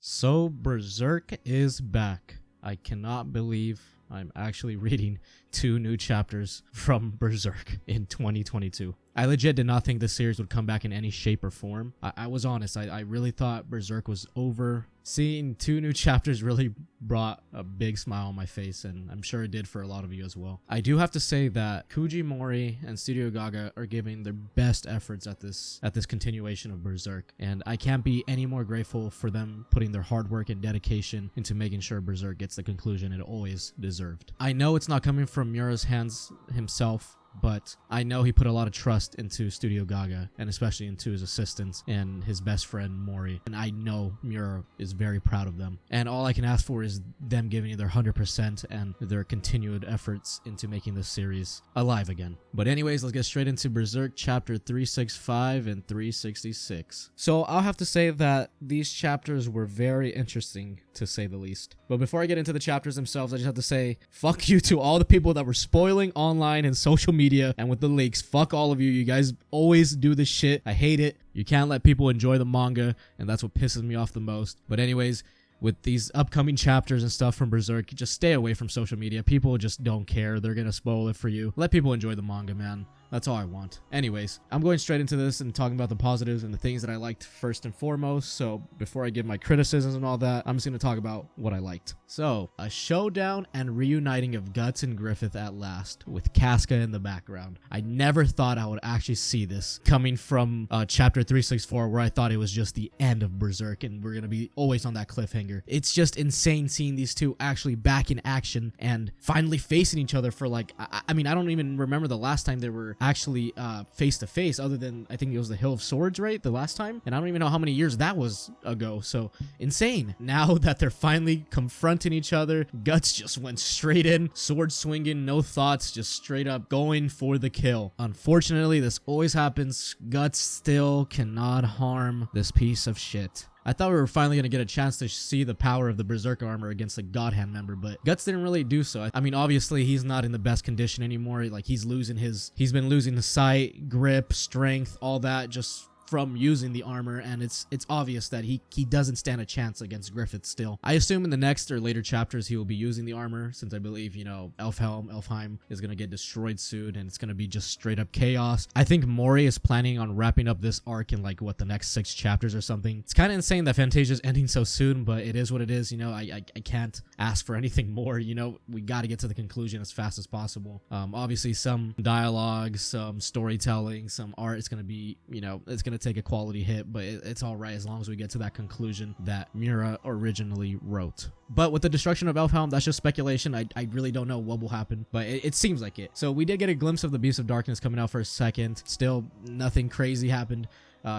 So Berserk is back. I cannot believe I'm actually reading 2 new chapters from Berserk in 2022. I legit did not think this series would come back in any shape or form. I was honest, I really thought Berserk was over. Seeing 2 new chapters really brought a big smile on my face, and I'm sure it did for a lot of you as well. I do have to say that Mori and Studio Gaga are giving their best efforts at this continuation of Berserk, and I can't be any more grateful for them putting their hard work and dedication into making sure Berserk gets the conclusion it always deserved. I know it's not coming from Miura's hands himself, but I know he put a lot of trust into Studio Gaga, and especially into his assistants and his best friend Mori, and I know Miura is very proud of them, and all I can ask for is them giving their 100% and their continued efforts into making this series alive again. But anyways, let's get straight into Berserk chapter 365 and 366. So I'll have to say that these chapters were very interesting, to say the least. But before I get into the chapters themselves, I just have to say fuck you to all the people that were spoiling online and social media and with the leaks. Fuck all of you. You guys always do this shit. I hate it. You can't let people enjoy the manga, and that's what pisses me off the most. But anyways, with these upcoming chapters and stuff from Berserk, just stay away from social media. People just don't care. They're gonna spoil it for you. Let people enjoy the manga, man. That's all I want. Anyways, I'm going straight into this and talking about the positives and the things that I liked first and foremost. So before I give my criticisms and all that, I'm just going to talk about what I liked. So, a showdown and reuniting of Guts and Griffith at last, with Casca in the background. I never thought I would actually see this coming from chapter 364, where I thought it was just the end of Berserk and we're going to be always on that cliffhanger. It's just insane seeing these two actually back in action and finally facing each other for like, I mean, I don't even remember the last time they were actually face to face, other than I think it was the Hill of Swords, right, the last time, and I don't even know how many years that was ago. So insane. Now that they're finally confronting each other, Guts just went straight in, sword swinging, no thoughts, just straight up going for the kill. Unfortunately, this always happens. Guts still cannot harm this piece of shit. I thought we were finally going to get a chance to see the power of the Berserk armor against the God Hand member, but Guts didn't really do so. I mean, obviously, he's not in the best condition anymore. Like, he's been losing the sight, grip, strength, all that, just from using the armor, and it's obvious that he doesn't stand a chance against Griffith still. I assume in the next or later chapters he will be using the armor, since I believe, you know, Elfheim is going to get destroyed soon, and it's going to be just straight up chaos. I think Mori is planning on wrapping up this arc in like, what, the next 6 chapters or something. It's kind of insane that Fantasia's ending so soon, but it is what it is, you know. I can't ask for anything more, you know. We got to get to the conclusion as fast as possible. Obviously some dialogue, some storytelling, some art. It's going to be, you know, it's going to take a quality hit, but it's all right as long as we get to that conclusion that Miura originally wrote. But with the destruction of Elfhelm, that's just speculation. I really don't know what will happen, but it seems like it. So we did get a glimpse of the Beast of Darkness coming out for a second. Still, nothing crazy happened.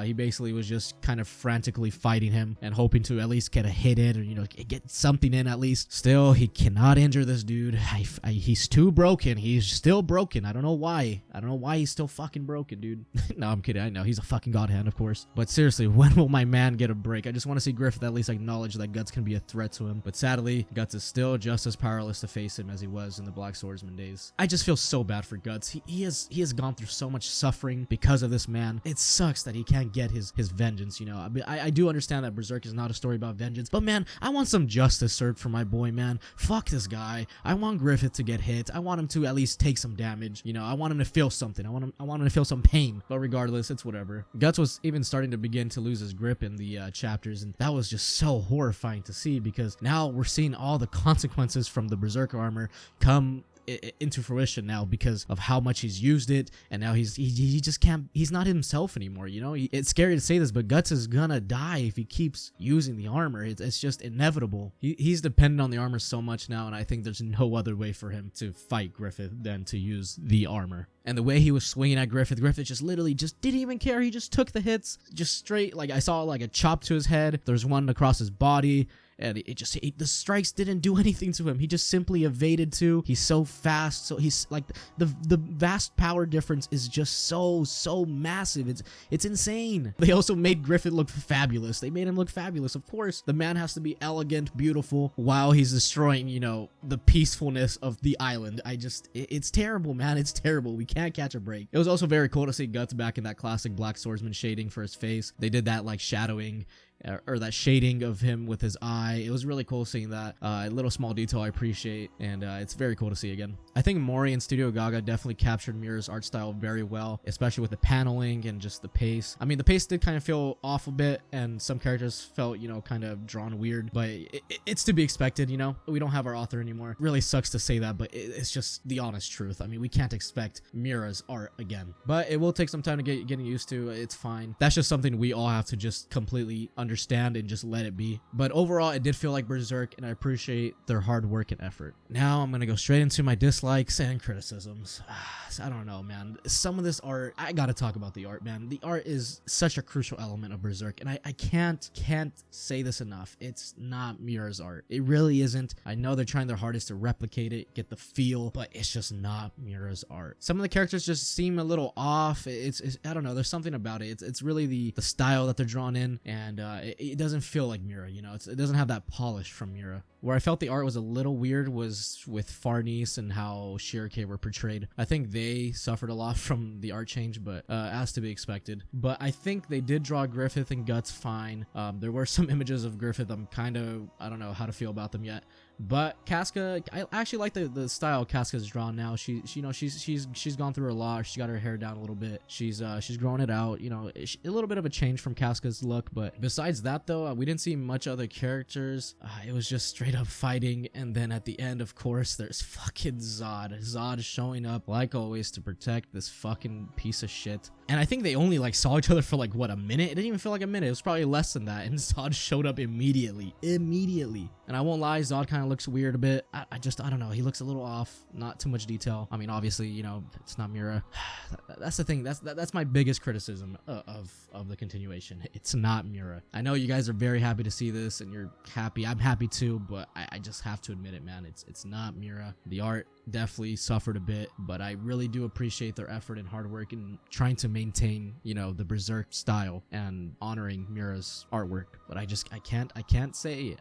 He basically was just kind of frantically fighting him and hoping to at least get a hit in, or, you know, get something in at least. Still, he cannot injure this dude. He's too broken. He's still broken. I don't know why. I don't know why he's still fucking broken, dude. No, I'm kidding. I know. He's a fucking God Hand, of course. But seriously, when will my man get a break? I just want to see Griffith at least acknowledge that Guts can be a threat to him. But sadly, Guts is still just as powerless to face him as he was in the Black Swordsman days. I just feel so bad for Guts. He has gone through so much suffering because of this man. It sucks that he can't get his vengeance, you know. I do understand that Berserk is not a story about vengeance, but man, I want some justice served for my boy, man. Fuck this guy. I want Griffith to get hit. I want him to at least take some damage, you know. I want him to feel something. I want him to feel some pain. But regardless, it's whatever. Guts was even starting to begin to lose his grip in the chapters, and that was just so horrifying to see, because now we're seeing all the consequences from the Berserk armor come into fruition now because of how much he's used it, and now he just can't, he's not himself anymore, you know. It's scary to say this, but Guts is gonna die if he keeps using the armor. It's just inevitable. He's dependent on the armor so much now, and I think there's no other way for him to fight Griffith than to use the armor. And the way he was swinging at Griffith just literally just didn't even care. He just took the hits just straight. Like, I saw like a chop to his head, there's one across his body, and the strikes didn't do anything to him. He just simply evaded too. He's so fast, so he's like, the vast power difference is just so massive. It's insane. They also made Griffith look fabulous. They made him look fabulous. Of course, the man has to be elegant, beautiful, while he's destroying, you know, the peacefulness of the island. It's terrible, man. It's terrible. We can't catch a break. It was also very cool to see Guts back in that classic Black Swordsman shading for his face. They did that like shadowing or that shading of him with his eye. It was really cool seeing that. A little small detail I appreciate, and it's very cool to see again. I think Mori and Studio Gaga definitely captured Miura's art style very well, especially with the paneling and just the pace. I mean, the pace did kind of feel off a bit, and some characters felt, you know, kind of drawn weird, but it's to be expected, you know? We don't have our author anymore. It really sucks to say that, but it's just the honest truth. I mean, we can't expect Miura's art again, but it will take some time to getting used to. It's fine. That's just something we all have to just completely understand and just let it be. But overall, it did feel like Berserk, and I appreciate their hard work and effort. Now I'm gonna go straight into my dislikes and criticisms. I don't know, man. Some of this art, I gotta talk about the art, man. The art is such a crucial element of Berserk, and I can't say this enough. It's not Miura's art. It really isn't. I know they're trying their hardest to replicate it, get the feel, but it's just not Miura's art. Some of the characters just seem a little off. It's I don't know. There's something about it. It's really the style that they're drawn in, and it doesn't feel like Miura. You know, it doesn't have that polish from Miura. Where I felt the art was a little weird was with Farnese and how Shirake were portrayed. I think they suffered a lot from the art change, but as to be expected. But I think they did draw Griffith and Guts fine. There were some images of Griffith. I don't know how to feel about them yet. But Casca, I actually like the style Casca's drawn now. She's gone through a lot. She's got her hair down a little bit. She's growing it out. You know, a little bit of a change from Casca's look. But besides that, though, we didn't see much other characters. It was just straight up fighting, and then at the end, of course, there's fucking Zod. Zod showing up like always to protect this fucking piece of shit. And I think they only like saw each other for like what, a minute? It didn't even feel like a minute. It was probably less than that. And Zod showed up immediately. And I won't lie, Zod kind of looks weird a bit. I don't know. He looks a little off. Not too much detail. I mean, obviously, you know, it's not Miura. That's the thing. That's my biggest criticism of the continuation. It's not Miura. I know you guys are very happy to see this, and you're happy. I'm happy too, but I just have to admit it, man. It's not Miura. The art definitely suffered a bit, but I really do appreciate their effort and hard work in trying to maintain, you know, the Berserk style and honoring Miura's artwork. But I can't say it.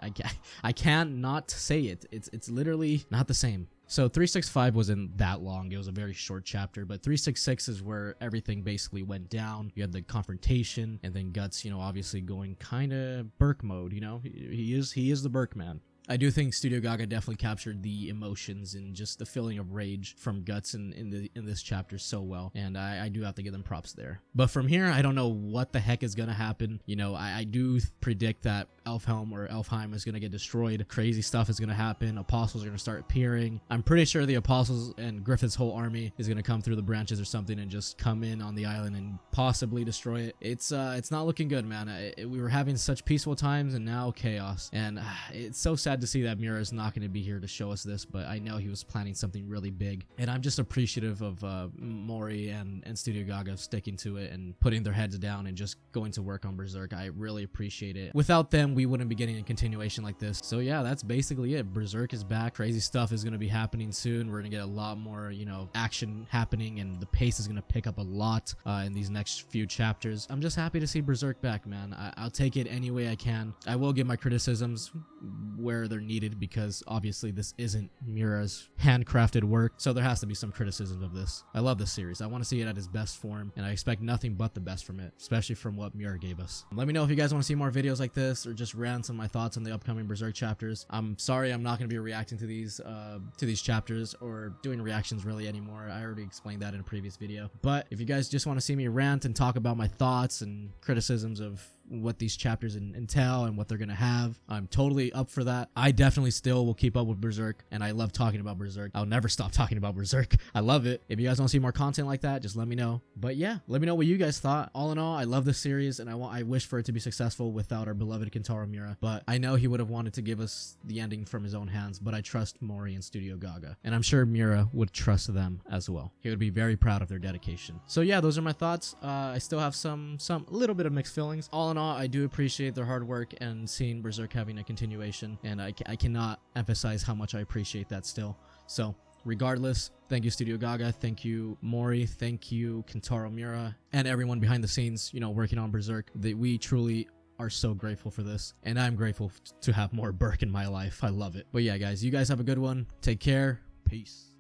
I can't not say it. It's literally not the same. So 365 wasn't that long. It was a very short chapter, but 366 is where everything basically went down. You had the confrontation, and then Guts, you know, obviously going kind of Berk mode, you know. He is the Berk man. I do think Studio Gaga definitely captured the emotions and just the feeling of rage from Guts in this chapter so well, and I do have to give them props there. But from here, I don't know what the heck is gonna happen. You know, I do predict that Elfhelm or Elfheim is gonna get destroyed. Crazy stuff is gonna happen. Apostles are gonna start appearing. I'm pretty sure the Apostles and Griffith's whole army is gonna come through the branches or something and just come in on the island and possibly destroy it. It's not looking good, man. We were having such peaceful times, and now chaos, and it's so sad to see that Miura is not going to be here to show us this, but I know he was planning something really big, and I'm just appreciative of Mori and Studio Gaga sticking to it and putting their heads down and just going to work on Berserk. I really appreciate it. Without them, we wouldn't be getting a continuation like this. So yeah, that's basically it. Berserk is back. Crazy stuff is going to be happening soon. We're going to get a lot more, you know, action happening, and the pace is going to pick up a lot in these next few chapters. I'm just happy to see Berserk back, man. I'll take it any way I can. I will give my criticisms where they're needed, because obviously this isn't Miura's handcrafted work, so there has to be some criticism of this. I love this series. I want to see it at its best form, and I expect nothing but the best from it, especially from what Miura gave us. Let me know if you guys want to see more videos like this, or just rants on my thoughts on the upcoming Berserk chapters. I'm sorry I'm not going to be reacting to these chapters or doing reactions really anymore. I already explained that in a previous video. But if you guys just want to see me rant and talk about my thoughts and criticisms of what these chapters entail and what they're gonna have, I'm totally up for that. I definitely still will keep up with Berserk, and I love talking about Berserk. I'll never stop talking about Berserk. I love it. If you guys want to see more content like that, just let me know. But yeah, let me know what you guys thought. All in all, I love this series, and I wish for it to be successful without our beloved Kentaro Miura, but I know he would have wanted to give us the ending from his own hands, but I trust Mori and Studio Gaga, and I'm sure Miura would trust them as well. He would be very proud of their dedication. So yeah, those are my thoughts. I still have some little bit of mixed feelings. All in all, I do appreciate their hard work and seeing Berserk having a continuation, and I cannot emphasize how much I appreciate that still. So regardless, thank you Studio Gaga, thank you Mori, thank you Kentaro Miura, and everyone behind the scenes, you know, working on Berserk. We truly are so grateful for this, and I'm grateful to have more Berk in my life. I love it. But yeah, guys, you guys have a good one. Take care. Peace.